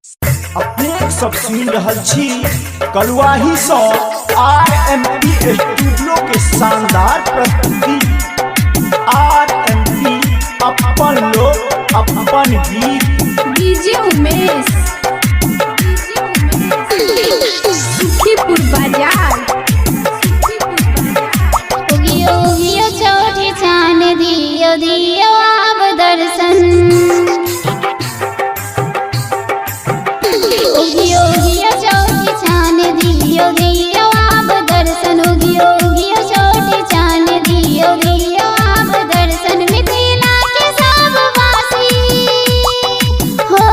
अपने सब सुन रहल छी कलुआही सँ RMP स्टूडियो के शानदार प्रस्तुति। RMP अपन लोग अपन गीत। डीजे उमेश सुखीपुर बाजार। उगियो उगियो चौठी चांद दियो दियो आप दर्शन। उगियो उगियो चौठी चांद दियो दियो आप दर्शन। उगियो उगियो चौठी चांद दियो दियो आप दर्शन। मिथिला के सब वासी हो,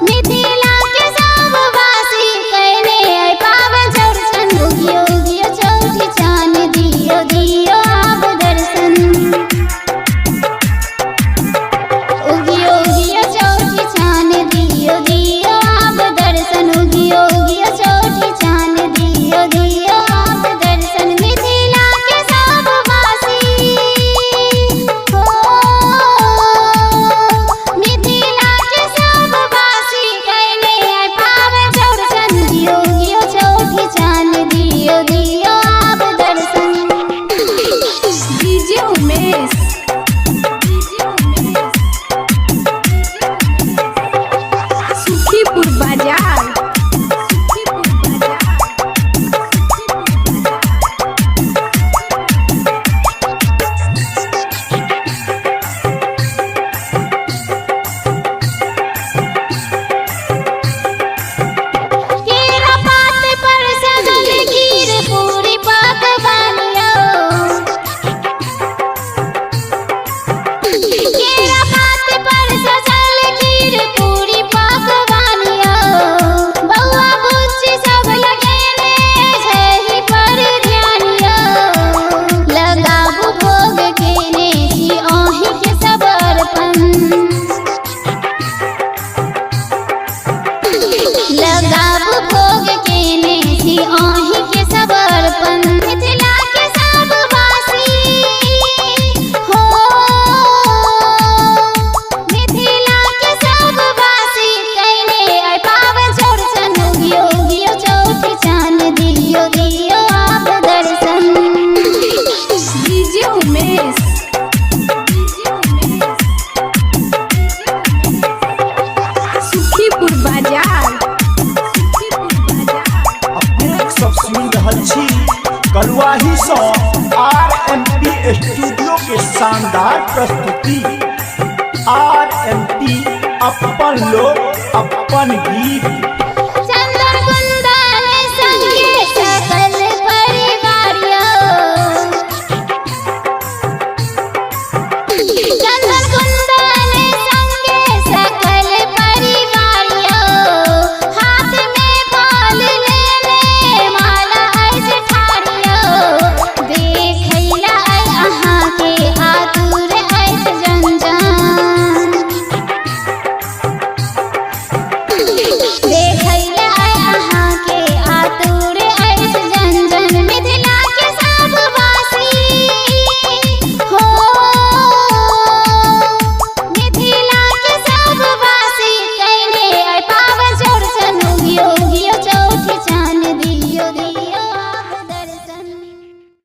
मिथिला के सब वासी कहने आए पावन चौरचन। उगियो उगियो चौठी चांद दियो दियो आप दर्शन। उगियो उगियो चौठी चांद दियो दियो आप दर्शन। उगियो उगियो चौठी चांद दियो दियो आप दर्शन। मिथिला के सब वासी हो, मिथिला के सब वासी कहने आए पावन चौरचन। उगियो उगियो चौठी चांद दियो दियो आप दर्शन। डीजे उमेश सुखीपुर बाजार। केरा पात पर सजल खीर पूरी पकवानियो। केरा पात पर सजल खीर पूरी पकवानियो। बउआ बुच्ची सब लगेने छही पर ध्यानियो। लगाबू भोग केने छी अहीं के सब अर्पण। लगाबू भोग केने छी अहीं के सब अर्पण। मिथिला के सब वासी हो, मिथिला के सब वासी कहने आए पावन चौरचन। उगियो उगियो चौठी चांद दियो दियो आप दर्शन। डीजे उमेश सुखीपुर बाजार। अपने सब सुन रहल छी कलुआही सँ RMP स्टूडियो के शानदार प्रस्तुति। RMP अपन लोग अपन गीत। चंदन कुंदन संगे सकल परिवारियो। चंदन कुंदन